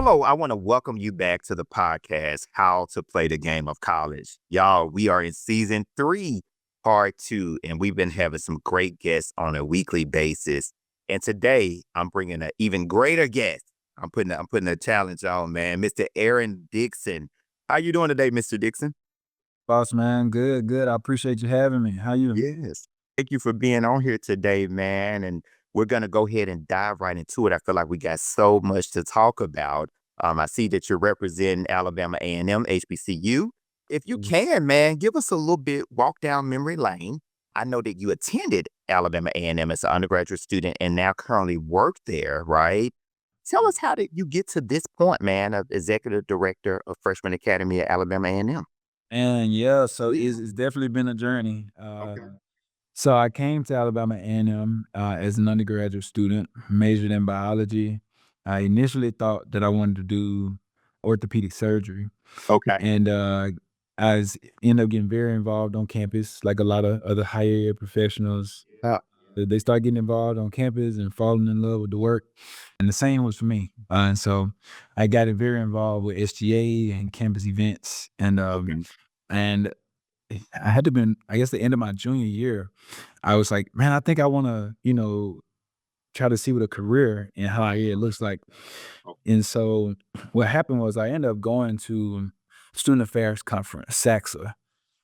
Hello, I want to welcome you back to the podcast, How to Play the Game of College. Y'all, we are in season 3, part 2, and we've been having some great guests on a weekly basis. And today I'm bringing an even greater guest. I'm putting a challenge on, man, Mr. Aaron Dixon. How you doing today, Mr. Dixon? Boss man, good, good. I appreciate you having me. How you? Yes. Thank you for being on here today, man. And we're going to go ahead and dive right into it. I feel like we got so much to talk about. I see that you're representing Alabama A&M HBCU. If you Mhm. can, man, give us a little bit walk down memory lane. I know that you attended Alabama A&M as an undergraduate student and now currently work there, right? Tell us, how did you get to this point, man, of executive director of Freshman Academy at Alabama A&M? And yeah, so it's definitely been a journey. Okay. So I came to Alabama A&M as an undergraduate student, majored in biology. I initially thought that I wanted to do orthopedic surgery, Okay. and ended up getting very involved on campus, like a lot of other higher ed professionals. Uh, They start getting involved on campus and falling in love with the work. And the same was for me. And so I got very involved with SGA and campus events. okay. And I had to been, I guess, the end of my junior year. I was like, man, I think I want to, try to see what a career in higher ed looks like. And so what happened was I ended up going to Student Affairs Conference, SACSA.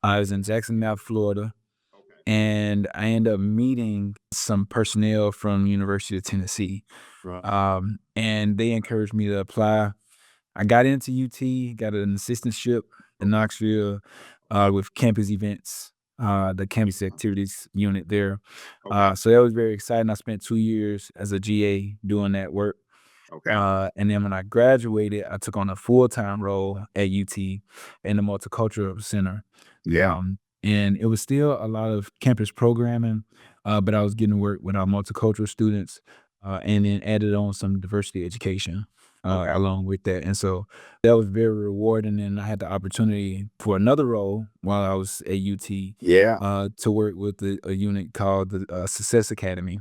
I was in Jacksonville, Florida, and I ended up meeting some personnel from University of Tennessee. Right. And they encouraged me to apply. I got into UT, got an assistantship in Knoxville with campus events, the campus activities unit there. Okay. So that was very exciting. I spent 2 years as a GA doing that work. Okay. And then when I graduated, I took on a full-time role at UT in the Multicultural Center. Yeah. And it was still a lot of campus programming, but I was getting to work with our multicultural students, and then added on some diversity education Okay. along with that. And so that was very rewarding. And I had the opportunity for another role while I was at UT Yeah. to work with a unit called the Success Academy.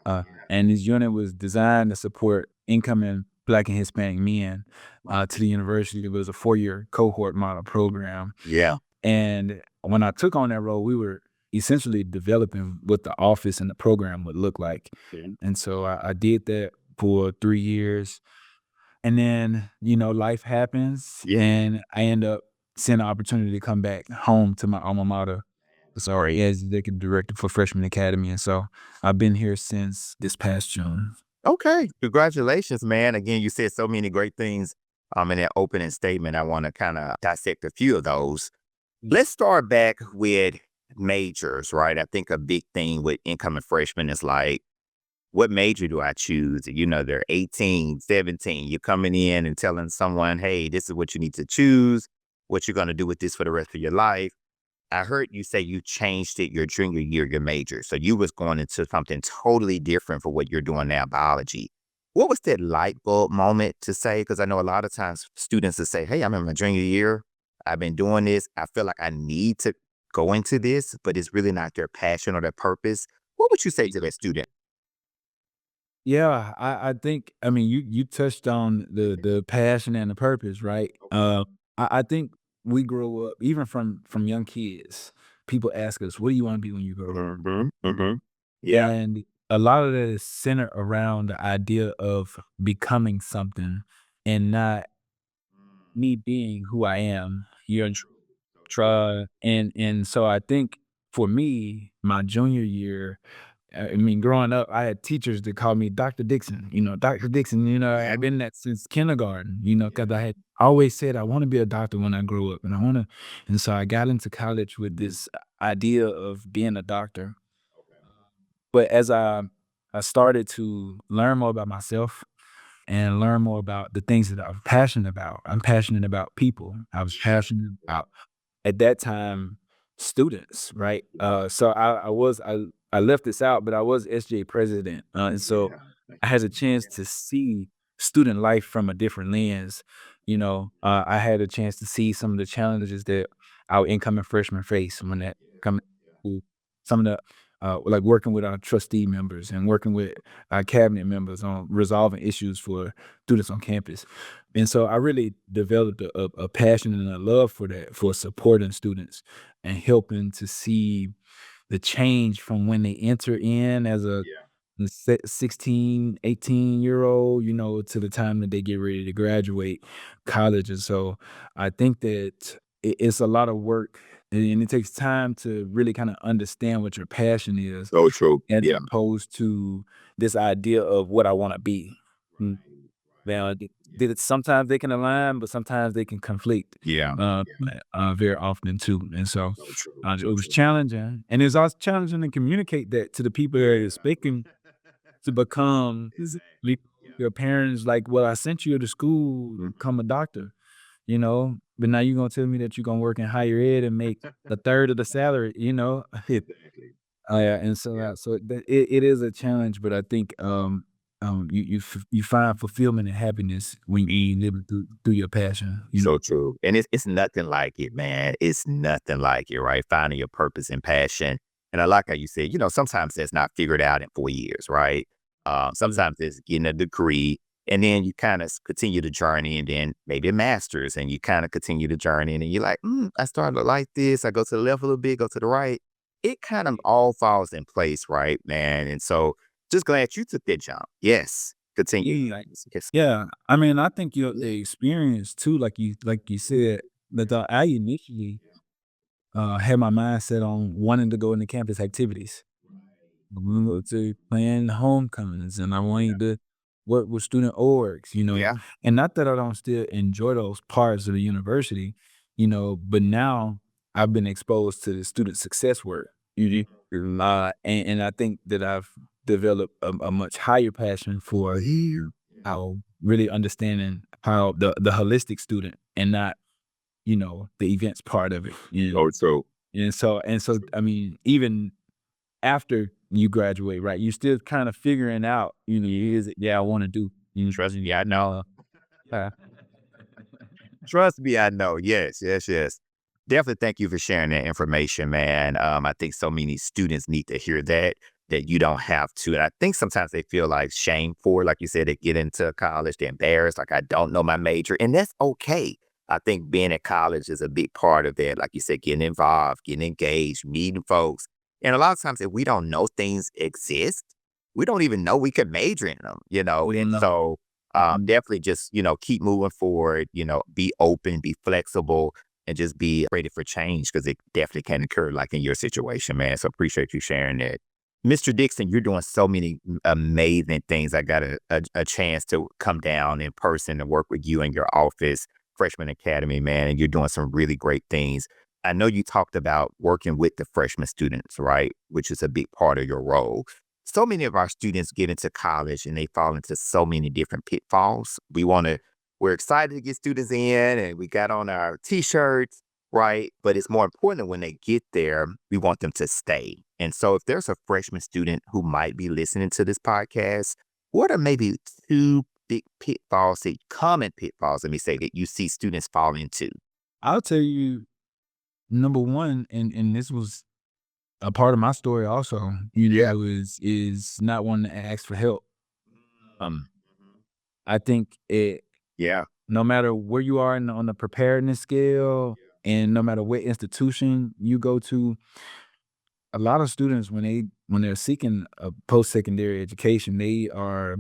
And this unit was designed to support incoming Black and Hispanic men to the university. It was a 4-year cohort model program. Yeah. And when I took on that role, we were essentially developing what the office and the program would look like. Yeah. And so I did that for 3 years. And then, life happens Yeah. and I end up seeing an opportunity to come back home to my alma mater. Sorry, as executive director for Freshman Academy. And so I've been here since this past June. Okay. Congratulations, man. Again, you said so many great things in that opening statement. I want to kind of dissect a few of those. Let's start back with majors, right? I think a big thing with incoming freshmen is like, what major do I choose? They're 18, 17. You're coming in and telling someone, hey, this is what you need to choose, what you're going to do with this for the rest of your life. I heard you say you changed it your junior year, your major. So you was going into something totally different for what you're doing now, biology. What was that light bulb moment to say? Because I know a lot of times students will say, hey, I'm in my junior year. I've been doing this. I feel like I need to go into this, but it's really not their passion or their purpose. What would you say to that student? Yeah, I think, I mean, you touched on the passion and the purpose, right? I think we grow up, even from young kids, people ask us, what do you want to be when you grow up? Hmm. Hmm. Yeah. And a lot of that is centered around the idea of becoming something and not me being who I am. Try and so I think for me, my junior year, I mean, growing up, I had teachers that called me Dr. Dixon, Dr. Dixon, I've been that since kindergarten, because I had always said I want to be a doctor when I grow up, and so I got into college with this idea of being a doctor. But as I started to learn more about myself and learn more about the things that I'm passionate about. I'm passionate about people. I was passionate about, at that time, students, right? So I left this out, but I was SJ president, and so I had a chance to see student life from a different lens. I had a chance to see some of the challenges that our incoming freshmen face when that come, some of the like working with our trustee members and working with our cabinet members on resolving issues for students on campus. And so I really developed a passion and a love for that, for supporting students and helping to see the change from when they enter in as a 16, 18-year old, to the time that they get ready to graduate college. And so I think that it's a lot of work and it takes time to really kind of understand what your passion is So true. as Yeah. opposed to this idea of what I want to be. Mm. Now, sometimes they can align, but sometimes they can conflict, Yeah. very often too. And so So true. it So was true. challenging, and it's also challenging to communicate that to the people that are expecting to become le- your parents. Like, well, I sent you to school to become a doctor, but now you're gonna tell me that you're gonna work in higher ed and make a third of the salary, Exactly. Yeah, and so, Yeah. it is a challenge, but I think, you find fulfillment and happiness when you live through your passion. So true. And it's nothing like it, man. It's nothing like it, right? Finding your purpose and passion. And I like how you said, sometimes that's not figured out in 4 years, right? Mhm. Sometimes it's getting a degree and then you kind of continue the journey and then maybe a master's and you kind of continue the journey and you're like, I started to like this. I go to the left a little bit, go to the right. It kind of all falls in place, right, man? And so just glad you took that jump. Yes. Continue. Yeah, Yes. yeah, I mean, I think the experience too, like you said, that I initially, had my mindset on wanting to go into campus activities. We go to plan homecomings, and I wanted to work with student orgs. Yeah. And not that I don't still enjoy those parts of the university, but now I've been exposed to the student success work. And I think that I've developed a much higher passion for how really understanding how the holistic student and not, the events part of it. So true. And so, I mean, even after you graduate, right, you're still kind of figuring out, is it, yeah, I want to do. Trust me, I know. Trust me, I know. Yes, yes, yes. Definitely thank you for sharing that information, man. I think so many students need to hear that you don't have to. And I think sometimes they feel like shame for, like you said, they get into college, they're embarrassed, like I don't know my major. And that's okay. I think being at college is a big part of that. Like you said, getting involved, getting engaged, meeting folks. And a lot of times if we don't know things exist, we don't even know we could major in them. We And don't know. so definitely just, keep moving forward, be open, be flexible, and just be ready for change because it definitely can occur like in your situation, man. So appreciate you sharing that. Mr. Dixon, you're doing so many amazing things. I got a chance to come down in person and work with you in your office, Freshman Academy, man, and you're doing some really great things. I know you talked about working with the freshman students, right? Which is a big part of your role. So many of our students get into college and they fall into so many different pitfalls. We're excited to get students in and we got on our t-shirts, right? But it's more important that when they get there, we want them to stay. And so if there's a freshman student who might be listening to this podcast, what are maybe two big pitfalls, common pitfalls, let me say, that you see students fall into? I'll tell you, number one, and this was a part of my story also, Yeah. is not wanting to ask for help. Um, I think Yeah. no matter where you are on the preparedness scale, and no matter what institution you go to, a lot of students when they're seeking a post secondary education, they are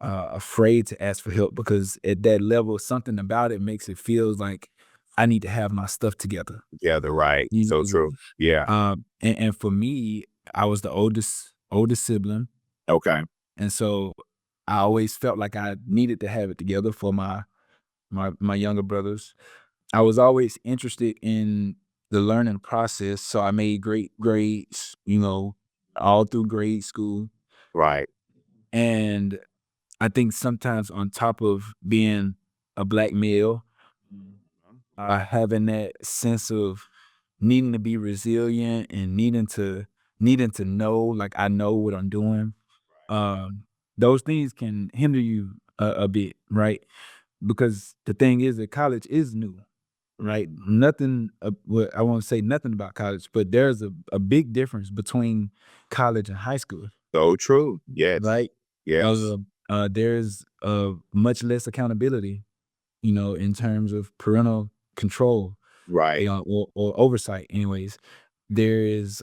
afraid to ask for help because at that level, something about it makes it feels like I need to have my stuff together. Yeah, the right. You So know, true. Yeah. and for me, I was the oldest sibling, Okay. and so I always felt like I needed to have it together for my younger brothers. I was always interested in the learning process, so I made great grades, all through grade school. Right. And I think sometimes on top of being a black male, having that sense of needing to be resilient and needing to know, like, I know what I'm doing, um, those things can hinder you a bit, right? Because the thing is that college is new. right? Nothing, well, I won't say nothing about college, but there's a big difference between college and high school, So true. Yes. right? Yes. Uh, there's much less accountability, in terms of parental control, Right. or oversight. Anyways, there is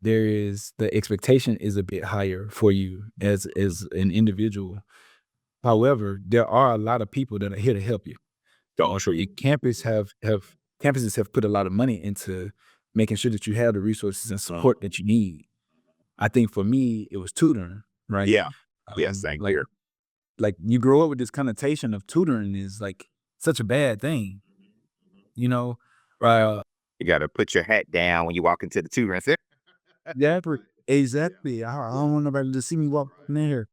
the expectation is a bit higher for you as an individual. However, there are a lot of people that are here to help you. So true. Campuses have put a lot of money into making sure that you have the resources and Uh, support that you need. I think for me, it was tutoring, right? yeah. Yeah. Same Like here. you grow up with this connotation of tutoring is like such a bad thing, you know? Uh, You got to put your hat down when you walk into the tutor and say, exactly, yeah. exactly. I don't want nobody to see me walk in there.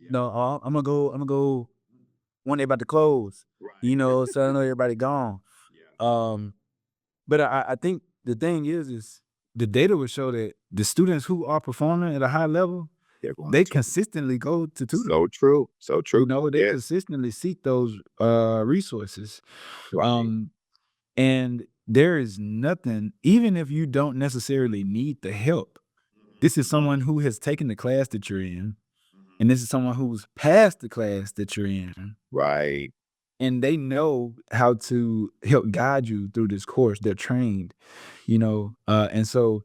No, I'm gonna go when they about to close, so I know everybody gone. Um, but I think the thing is the data would show that the students who are performing at a high level, They're going they to. consistently go to tutoring. So true. So true. They Yes. consistently seek those resources. Right. Um, and there is nothing, even if you don't necessarily need the help. This is someone who has taken the class that you're in, and this is someone who's passed the class that you're in, Right. and they know how to help guide you through this course. They're trained, and so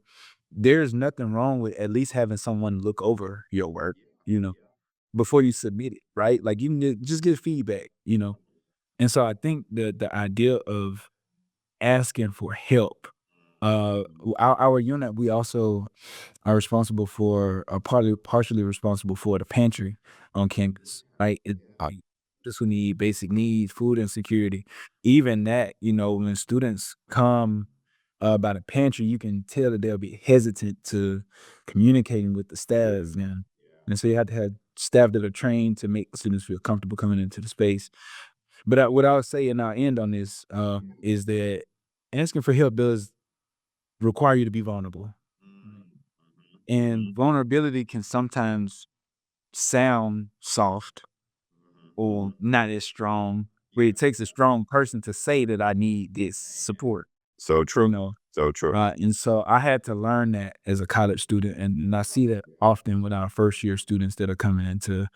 there's nothing wrong with at least having someone look over your work, you know, before you submit it, right? Like you can just get feedback. And so I think the idea of asking for help, our unit, we also are responsible for, are partially responsible for the pantry on campus, right? Just who need basic needs, food insecurity. Even that, when students come by the pantry, you can tell that they'll be hesitant to communicating with the staff, man. And so you have to have staff that are trained to make students feel comfortable coming into the space. But what I would say, and I'll end on this, is that asking for help does require you to be vulnerable. And vulnerability can sometimes sound soft or not as strong, where it takes a strong person to say that I need this support, So you true. know? So true. Right. And so I had to learn that as a college student. And I see that often with our first year students that are coming into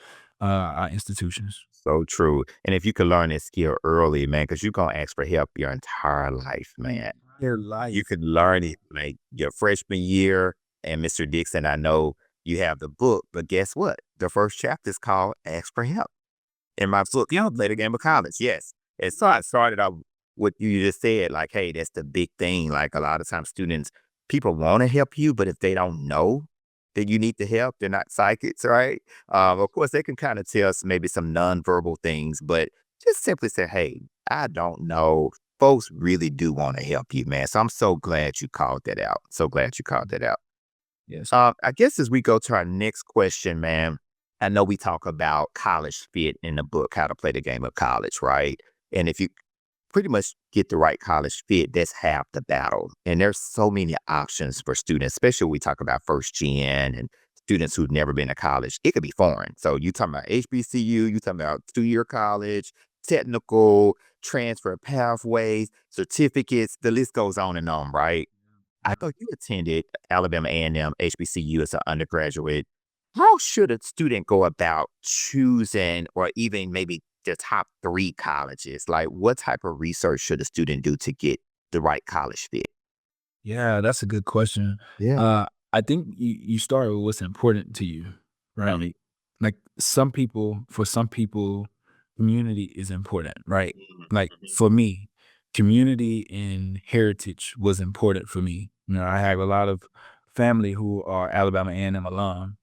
our institutions. So true. And if you could learn this skill early, man, because you're going to ask for help your entire life, man. Their You life. could learn it like your freshman year. And Mr. Dixon, I know you have the book, but guess what? The first chapter is called Ask for Help. In my book, play the game of college. Yes. And so I started off what you just said, like, hey, that's the big thing. Like a lot of times students, people want to help you, but if they don't know that you need the help, they're not psychics, right? Of course, they can kind of tell us maybe some nonverbal things, but just simply say, hey, I don't know. Folks really do want to help you, man. So I'm so glad you called that out. So glad you called that out. Yes. I guess as we go to our next question, man, I know we talk about college fit in the book, How to Play the Game of College, right? And if you pretty much get the right college fit, that's half the battle. And there's so many options for students, especially when we talk about first gen and students who've never been to college. It could be foreign. So you talking about HBCU, you talking about 2-year college, technical, transfer pathways, certificates, the list goes on and on, right? I thought you attended Alabama A&M HBCU as an undergraduate. How should a student go about choosing or even maybe the top 3 colleges? Like, what type of research should a student do to get the right college fit? Yeah, that's a good question. Yeah. I think you start with what's important to you, right? Like for some people, community is important, right? Like for me, community and heritage was important for me. I have a lot of family who are Alabama A&M alum,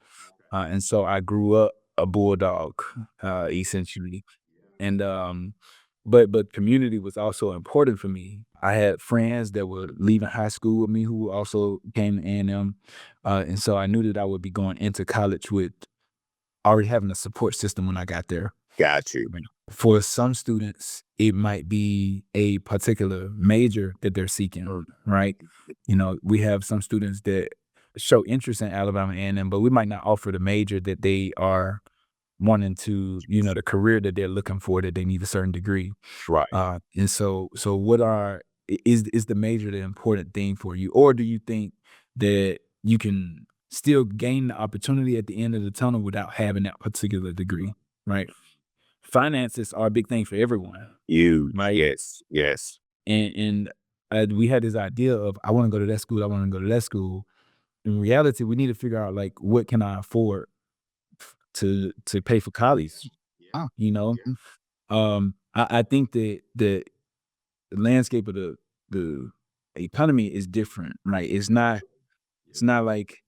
and so I grew up a bulldog, essentially. And but community was also important for me. I had friends that were leaving high school with me who also came to A&M, and so I knew that I would be going into college with already having a support system when I got there. Got you. For some students, it might be a particular major that they're seeking, right? We have some students that show interest in Alabama A&M, but we might not offer the major that they are wanting to, the career that they're looking for, that they need a certain degree. Right. And so what is the major the important thing for you? Or do you think that you can still gain the opportunity at the end of the tunnel without having that particular degree, right? Finances are a big thing for everyone, Huge. right? Yes. Yes. And we had this idea of, I want to go to that school, I want to go to that school. In reality, we need to figure out, like, what can I afford to pay for college, Oh, you know? yeah. I think that the landscape of the economy is different, right? It's not like,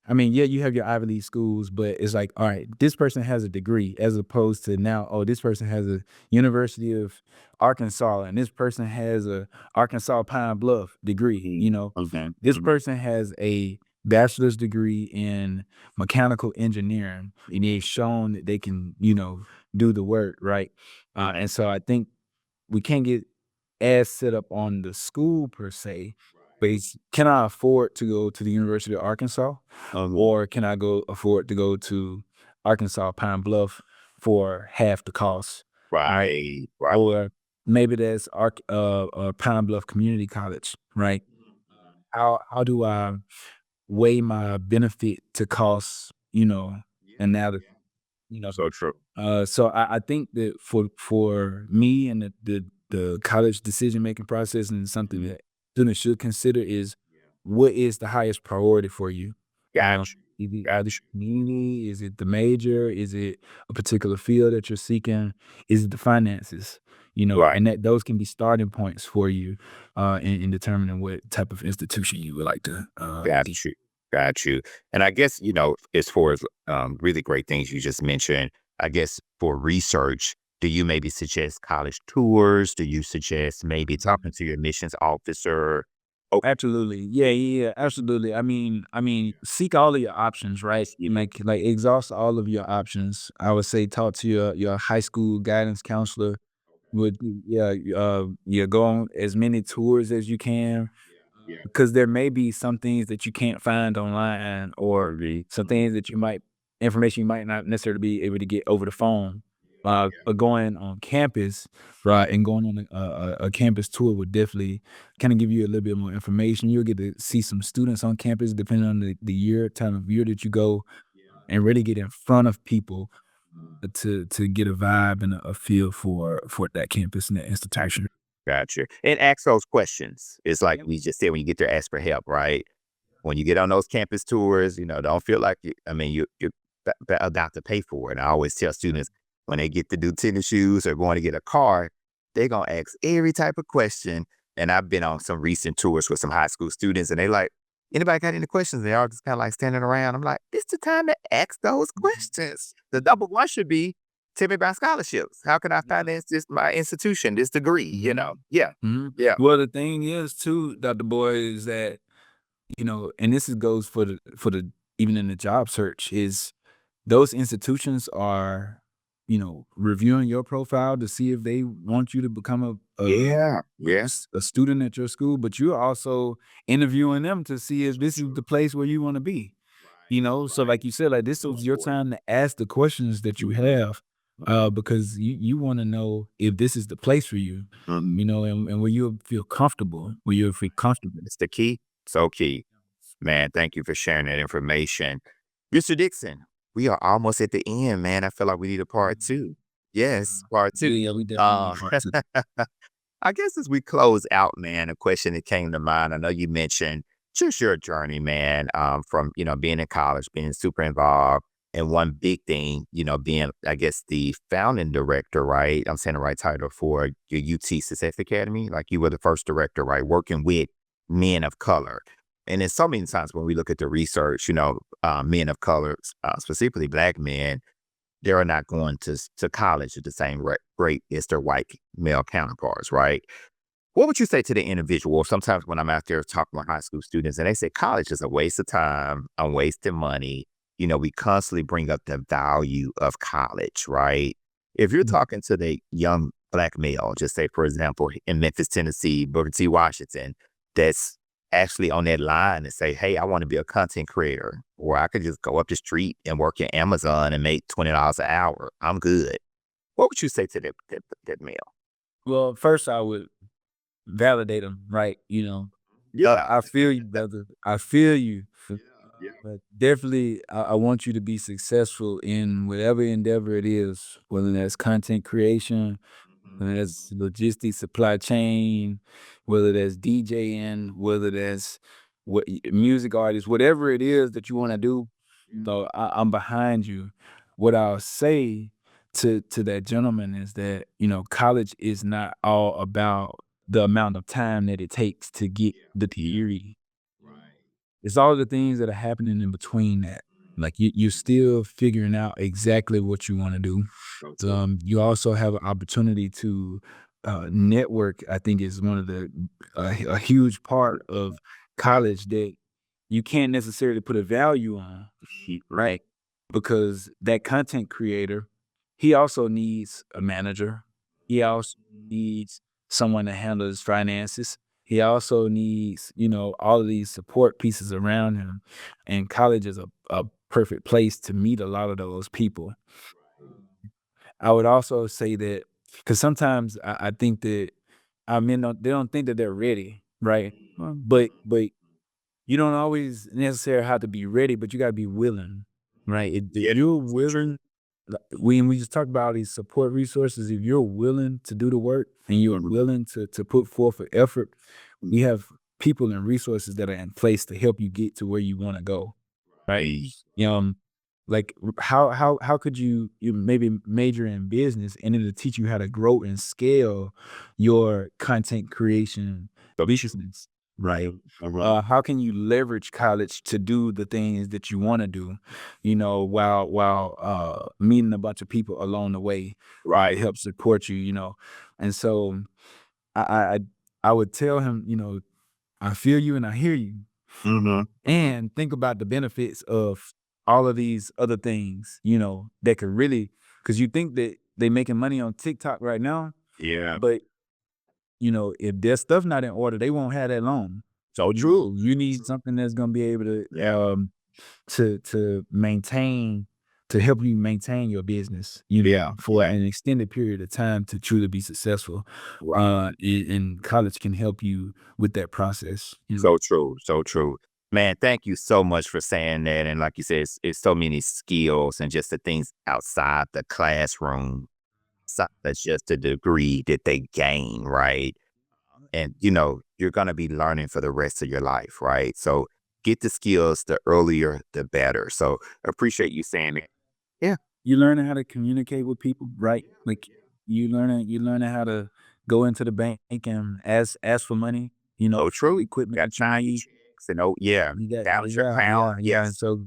I mean, yeah, you have your Ivy League schools, but it's like, all right, this person has a degree, as opposed to now, oh, this person has a University of Arkansas, and this person has a Arkansas Pine Bluff degree. Okay. This person has a bachelor's degree in mechanical engineering, and they've shown that they can, do the work, right? And so I think we can't get as set up on the school per se, but can I afford to go to the University of Arkansas, or can I go afford to go to Arkansas Pine Bluff for half the cost, right? Right. Right. Or maybe that's Pine Bluff Community College, right? How do I weigh my benefit to cost, and now the So true. so I think that for me, and the college decision making process, and something that students should consider, is what is the highest priority for you? Got you. Is it the community? Is it the major? Is it a particular field that you're seeking? Is it the finances? Right. And that those can be starting points for you in determining what type of institution you would like to Got you. Got you. And I guess, as far as really great things you just mentioned, I guess for research, do you maybe suggest college tours? Do you suggest maybe talking to your admissions officer? Oh, Absolutely. Yeah, yeah, yeah, absolutely. I mean, seek all of your options, right? You make, like, exhaust all of your options. I would say talk to your high school guidance counselor. Would Yeah, yeah, go on as many tours as you can, because there may be some things that you can't find online, or some things that information you might not necessarily be able to get over the phone. But going on campus, right, and going on a campus tour would definitely kind of give you a little bit more information. You'll get to see some students on campus, depending on the time of year that you go, and really get in front of people to get a vibe and a feel for that campus and that institution. got you. And ask those questions. It's like Yep. we just said when you get there, ask for help, right? When you get on those campus tours, don't feel like you're about to pay for it. I always tell students when they get to do tennis shoes or going to get a car, they're gonna ask every type of question. And I've been on some recent tours with some high school students, and they like, anybody got any questions? They all just kind of like standing around. I'm like, it's the time to ask those questions. The number one should be, tell me about scholarships. How can I finance this my institution, this degree? Yeah, Mhm. yeah, Well, the thing is too, Dr. Boy, is that, and goes for the even in the job search, is those institutions are, reviewing your profile to see if they want you to become yeah, yeah. a student at your school, but you're also interviewing them to see if this is the place where you want to be. So like you said, like, this So is your important. time to ask the questions that you have, because you want to know if this is the place for you, and where you'll feel comfortable, where you'll feel comfortable. It's the key. So key. Man, thank you for sharing that information. Mr. Dixon, we are almost at the end, man. I feel like we need a part two. Yes, part two. Yeah, we definitely Uh, need part two. I guess as we close out, man, a question that came to mind. I know you mentioned just your journey, man, from being in college, being super involved, and one big thing, being, I guess, the founding director, right? I'm saying the right title for your UT Success Academy. Like, you were the first director, right? Working with men of color. And then so many times when we look at the research, men of color, specifically Black men, they are not going to college at the same rate as their white male counterparts, right? What would you say to the individual? Sometimes when I'm out there talking with high school students and they say college is a waste of time, I'm wasting money. We constantly bring up the value of college, right? If you're talking to the young Black male, just say, for example, in Memphis, Tennessee, Booker T. Washington, that's actually on that line and say, hey, I want to be a content creator, or I could just go up the street and work at Amazon and make $20 an hour. I'm good. What would you say to that male? Well, first I would validate them, right? You know, Yeah. I feel you, brother. I feel you. Yeah. But definitely, I want you to be successful in whatever endeavor it is, whether that's content creation, whether that's logistics, supply chain, whether that's DJing, whether that's music artist, whatever it is that you want to do. So I'm behind you. What I'll say to that gentleman is that college is not all about the amount of time that it takes to get the degree. It's all the things that are happening in between that. Like you're still figuring out exactly what you want to do. You also have an opportunity to network. I think is one of the a huge part of college that you can't necessarily put a value on, right? Because that content creator, he also needs a manager. He also needs someone to handle his finances. He also needs, all of these support pieces around him. And college is a perfect place to meet a lot of those people. I would also say that because sometimes I think that our men they don't think that they're ready, right? But you don't always necessarily have to be ready, but you gotta be willing, right? If Yeah. you're willing, when we just talked about these support resources, if you're willing to do the work and you're willing to put forth an effort, we have people and resources that are in place to help you get to where you want to go, right? Like how could you maybe major in business and it'll teach you how to grow and scale your content creation business, right? How can you leverage college to do the things that you want to do, while meeting a bunch of people along the way to help support you, and so I I I would tell him, I feel you and I hear you, and think about the benefits of all of these other things, that could really, because you think that they making money on TikTok right now, Yeah. but if their stuff not in order, they won't have that long. So true. You need something that's gonna be able to Yeah. maintain to help you maintain your business, Yeah. for an extended period of time to truly be successful. And college can help you with that process. So true. So true. Man, thank you so much for saying that. And like you said, it's so many skills and just the things outside the classroom. That's just a degree that they gain, right? And you're gonna be learning for the rest of your life, right? So get the skills, the earlier the better. So appreciate you saying that. Yeah. You learning how to communicate with people, right? Like you learning how to go into the bank and ask for money, So true. equipment Got that you need. checks and yeah, You got balance your yeah, account. yeah, yeah. And Yes. so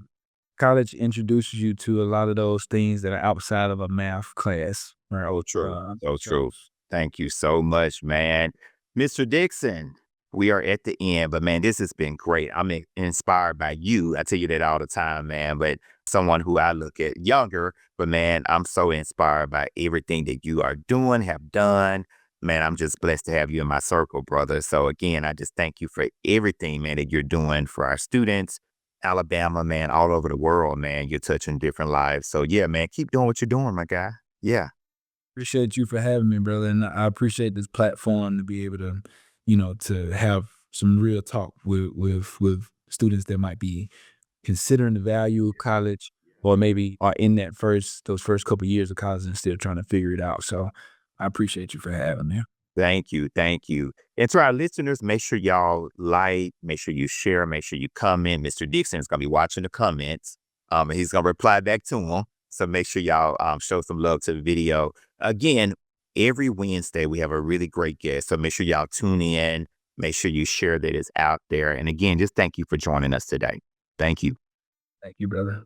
college introduces you to a lot of those things that are outside of a math class, right? So true. So So true. Thank you so much, man. Mr. Dixon, we are at the end, but man, this has been great. I'm inspired by you. I tell you that all the time, man. But someone who I look at younger, but man, I'm so inspired by everything that you are doing, have done. Man, I'm just blessed to have you in my circle, brother. So again, I just thank you for everything, man, that you're doing for our students, Alabama, man, all over the world, man. You're touching different lives. So yeah, man, keep doing what you're doing, my guy. Yeah. appreciate you for having me, brother. And I appreciate this platform to be able to, to have some real talk with students that might be considering the value of college or maybe are in those first couple years of college and still trying to figure it out. So I appreciate you for having me. Thank you. Thank you. And to our listeners, make sure y'all like, make sure you share, make sure you comment. Mr. Dixon is going to be watching the comments. And he's going to reply back to them. So make sure y'all show some love to the video. Again, every Wednesday, we have a really great guest. So make sure y'all tune in. Make sure you share that it's out there. And again, just thank you for joining us today. Thank you. Thank you, brother.